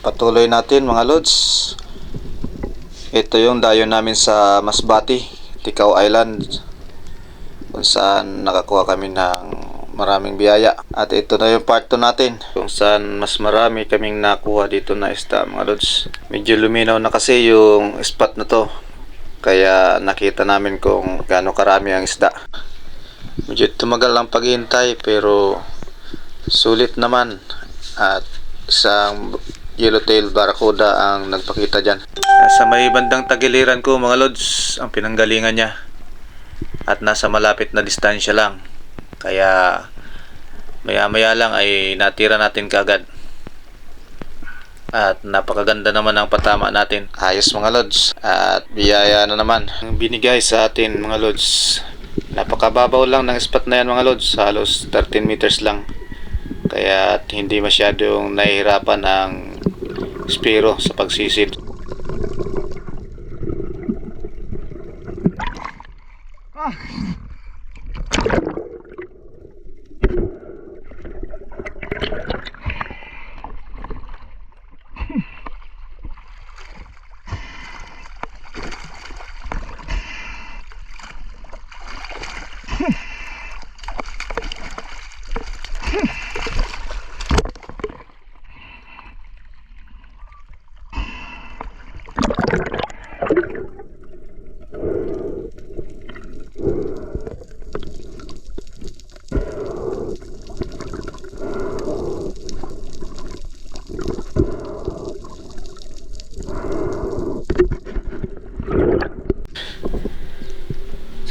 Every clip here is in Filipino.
Pagpatuloy natin mga lods. Ito yung dayo namin sa Masbate, Ticao Island, kung saan nakakuha kami ng maraming biyaya. At ito na yung part 2 natin, kung saan mas marami kaming nakuha dito na isda mga lods. Medyo luminaw na kasi yung spot na to, kaya nakita namin kung gaano karami ang isda. Medyo tumagal ang paghihintay pero sulit naman, at isang yellowtail barracuda ang nagpakita dyan. Sa may bandang tagiliran ko mga lods ang pinanggalingan niya, at nasa malapit na distansya lang, kaya maya maya lang ay natira natin kaagad. At napakaganda naman ang patama natin. Ayos mga lods, at biyaya na naman ang binigay sa atin mga lods. Napakababaw lang ng spot na yan mga lods, halos 13 meters lang, kaya hindi masyadong nahihirapan ang spiro sa pagsisid.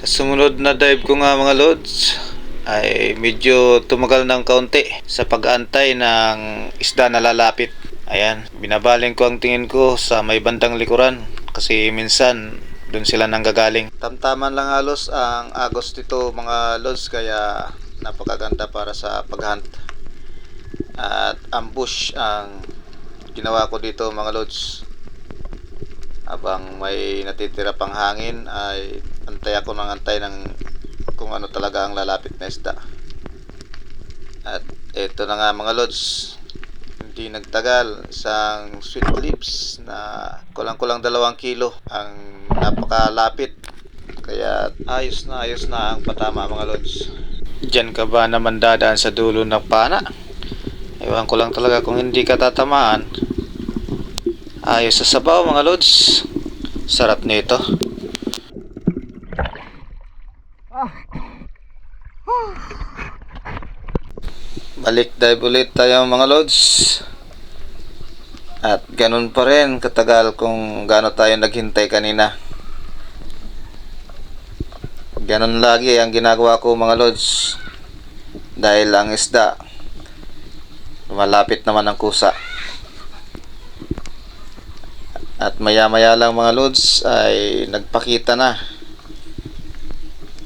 Sa sumunod na dive ko nga mga lods ay medyo tumagal ng kaunti sa pag-aantay ng isda na lalapit. Ayan, binabaling ko ang tingin ko sa may bandang likuran kasi minsan dun sila nanggagaling. Tamtaman lang halos ang agos dito mga lods, kaya napakaganda para sa pag-hunt. At ambush ang ginawa ko dito mga lods. Habang may natitira pang hangin ay antay ako ng antay ng kung ano talaga ang lalapit na isda. At ito na nga mga lods, hindi nagtagal, isang sweet lips na kulang-kulang 2 kilo ang napakalapit, kaya ayos na ang patama mga lods. Diyan ka ba naman dadaan sa dulo ng pana? Ewan ko lang talaga kung hindi ka tatamaan. Ayos sa sabaw mga lods, sarap nito. Balik dive ulit tayo mga lods, at ganun pa rin katagal kung gaano tayo naghintay kanina. Ganun lagi ang ginagawa ko mga lods, dahil ang isda malapit naman ang kusa. At maya maya lang mga lods ay nagpakita na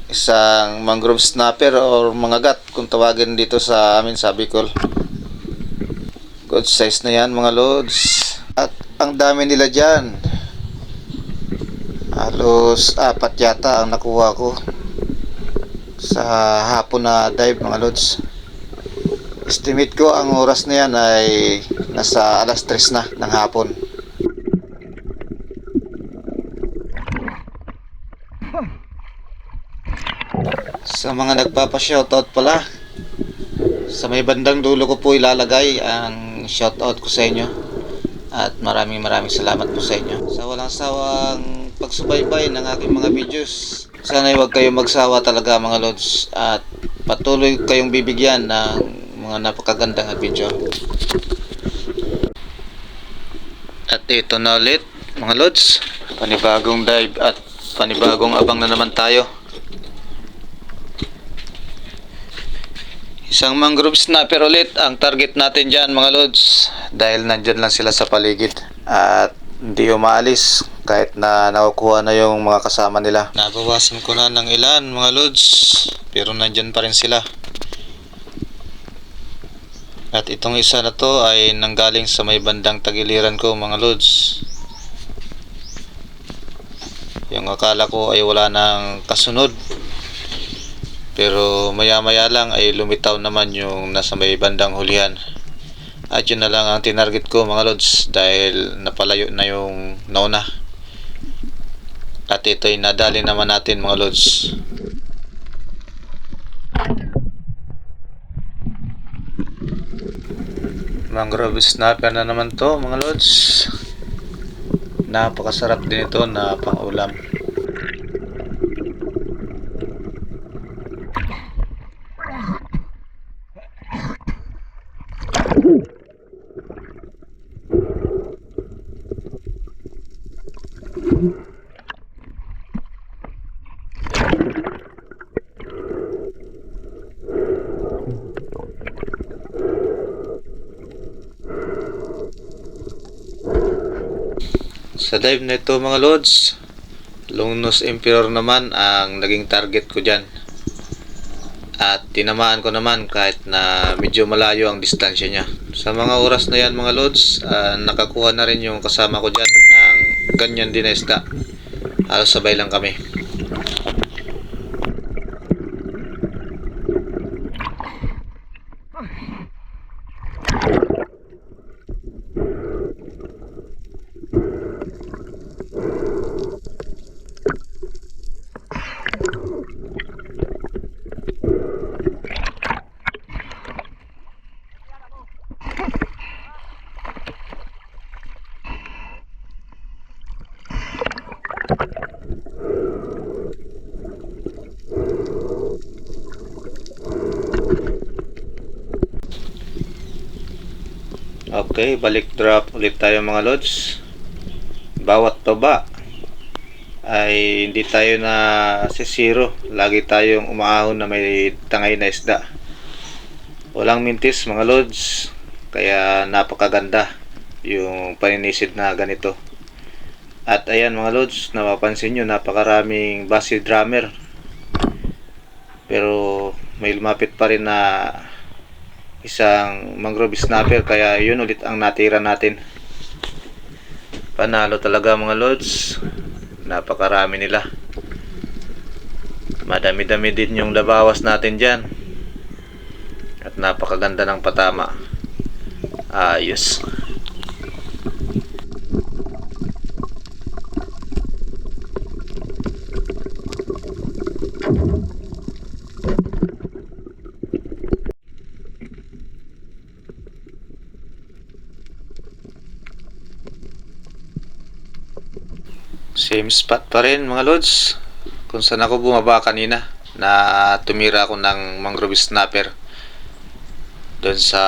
isang mangrove snapper or mangagat kung tawagin dito sa amin sa Bicol. Good size na yan mga lods, at ang dami nila dyan. Halos 4 yata ang nakuha ko sa hapon na dive mga lods. Estimate ko ang oras na yan ay nasa alas 3 na ng hapon. Sa mga nagpapa-shoutout pala, sa may bandang dulo ko po ilalagay ang shoutout ko sa inyo, at maraming salamat po sa inyo sa walang sawang pagsubaybay ng aking mga videos. Sana huwag kayong magsawa talaga mga lods, at patuloy kayong bibigyan ng mga napakagandang adventure. At ito na ulit mga lods, panibagong dive at panibagong abang na naman tayo. Isang mangrove snapper ulit ang target natin dyan mga lods, dahil nandyan lang sila sa paligid at hindi umaalis kahit na nakukuha na yung mga kasama nila. Nabawasan ko na ng ilan mga lods, pero nandyan pa rin sila. At itong isa na to ay nanggaling sa may bandang tagiliran ko mga lods. Yung akala ko ay wala nang kasunod, pero maya maya lang ay lumitaw naman yung nasa may bandang hulihan. At yun na lang ang tinarget ko mga lods dahil napalayo na yung nauna. At ito'y nadali naman natin mga lods. Mangrove snapper na naman to mga lods. Napakasarap din ito na pang-ulam. Sa dive na ito mga lods, Longnose Emperor naman ang naging target ko dyan. At tinamaan ko naman kahit na medyo malayo ang distansya niya. Sa mga oras na yan mga lods, nakakuha na rin yung kasama ko dyan ng ganyan din na isda. Halos sabay lang kami. Okay, balik drop ulit tayo mga lods. Bawat toba ay hindi tayo na zero. Lagi tayong umaahon na may tangay na isda. Walang mintis mga lods, kaya napakaganda yung paninisid na ganito. At ayan mga lods, napapansin nyo napakaraming basi drummer, pero may lumapit pa rin na isang mangrove snapper, kaya yun ulit ang natira natin. Panalo talaga mga lods, napakarami nila. Madami-dami din yung labawas natin dyan. At napakaganda ng patama. Ayos. Same spot pa rin mga lods kung saan ako bumaba kanina na tumira ako ng mangrove snapper. Doon sa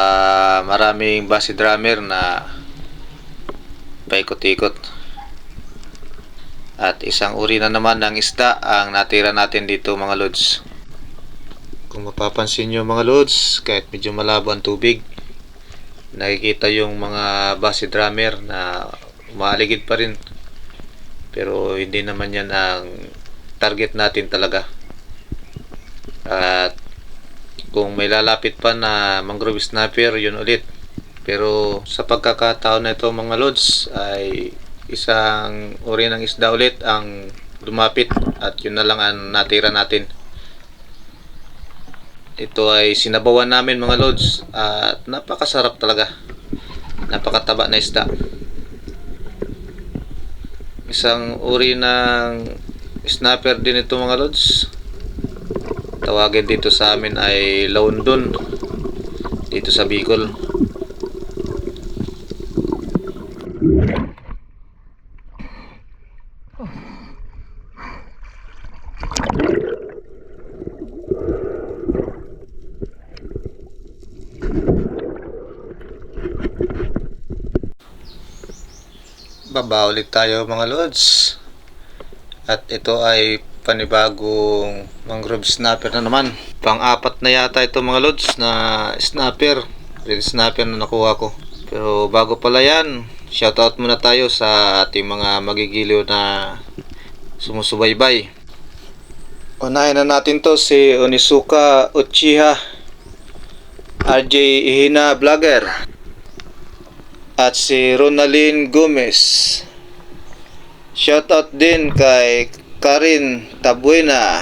maraming basi drummer na paikot-ikot. At isang uri na naman ng isda ang natira natin dito mga lods. Kung mapapansin nyo mga lods, kahit medyo malabo ang tubig, nakikita yung mga basi drummer na umaaligid pa rin. Pero hindi naman yan ang target natin talaga. At kung may lalapit pa na mangrove snapper, yun ulit. Pero sa pagkakataon na ito mga lods, ay isang uri ng isda ulit ang lumapit. At yun na lang ang natira natin. Ito ay sinabawan namin mga lods. At napakasarap talaga. Napakataba na isda. Isang uri ng snapper din ito mga lods. Tawagin dito sa amin ay London, dito sa Bicol. Baba ulit tayo mga lods. At ito ay panibagong mangrove snapper na naman. Pang-apat na yata ito mga lods na snapper, red snapper na nakuha ko. Pero bago pala yan, shoutout muna tayo sa ating mga magigiliw na sumusubaybay. Unahin na natin to si Onisuka Uchiha, RJ Ihina Vlogger, at si Ronalyn Gomez. Shoutout din kay Karin Tabuena,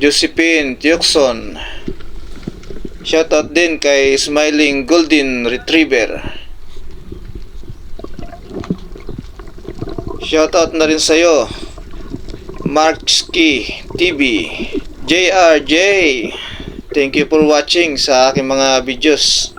Josephine Tiokson, Shoutout din kay Smiling Golden Retriever. Shoutout na rin sa'yo, Markski TV, JRJ. Thank you for watching sa aking mga videos.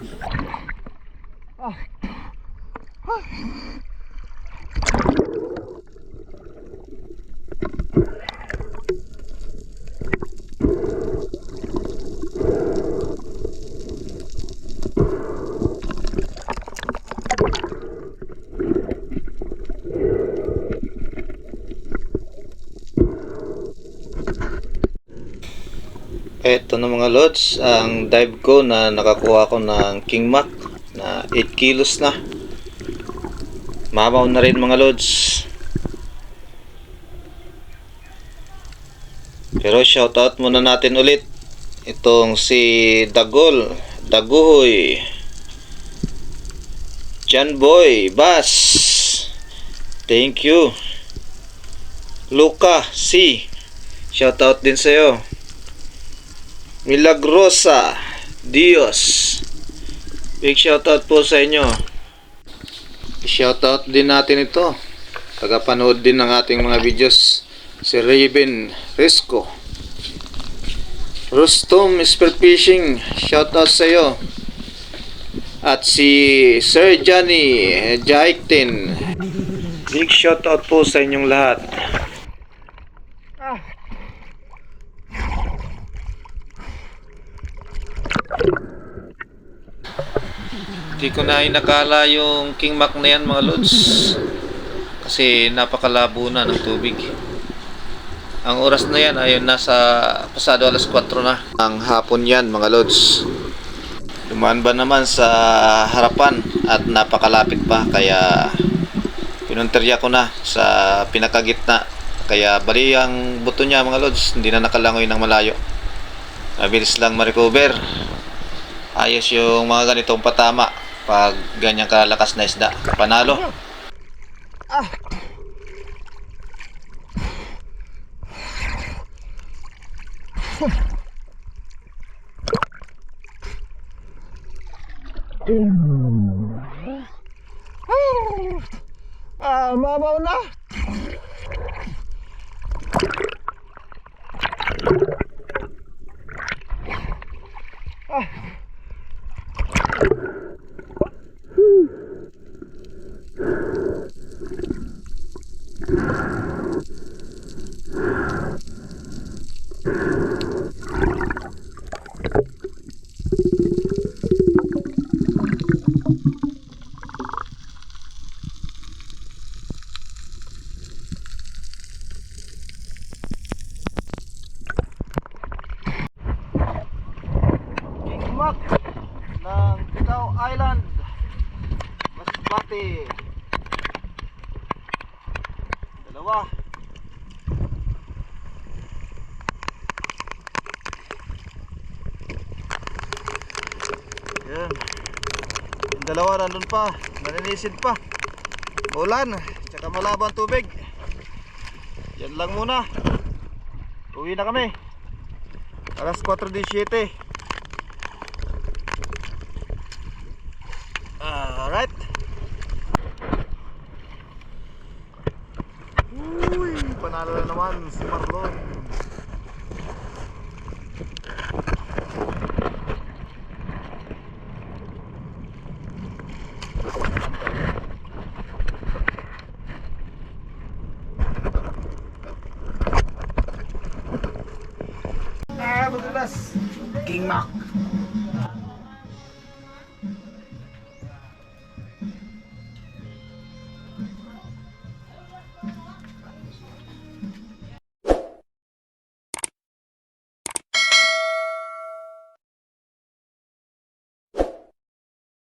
Eto na mga lods, ang dive ko na nakakuha ko ng King Mac na 8 kilos na. Mabaw na rin mga lods. Pero shoutout muna natin ulit itong si Dagol, Daguhoy, Jan Boy, Bass. Thank you. Luca C. Shoutout din sa'yo. Milagrosa Dios, big shoutout po sa inyo. Shoutout din natin ito, tagapanood din ng ating mga videos, si Raven Risco, Rustom Spearfishing, shoutout sa iyo. At si Sir Johnny Jaiktin, big shoutout po sa inyong lahat. Hindi ko na inakala yung King Mac na yan mga lods, kasi napakalabo na ng tubig. Ang oras na yan ay nasa pasado alas 4 na ang hapon yan mga lods. Dumaan ba naman sa harapan at napakalapit pa, kaya pinunterya ko na sa pinakagitna, kaya bali ang buto niya mga lods, hindi na nakalangoy ng malayo. Mabilis lang ma-recover. Ayos yung mga ganitong patama pag ganyang kalakas na isda. Panalo. Mabaw na. King Mac ng Tikaw Island, Masbate. Dalawa. Yan. Yung dalawa nandun pa, naninisid pa. Ulan, tsaka malabo ang tubig. Yan lang muna. Uwi na kami. Alas 4:17. Alright. Uy, panalo na naman si Marlon. Madulas. King Mac.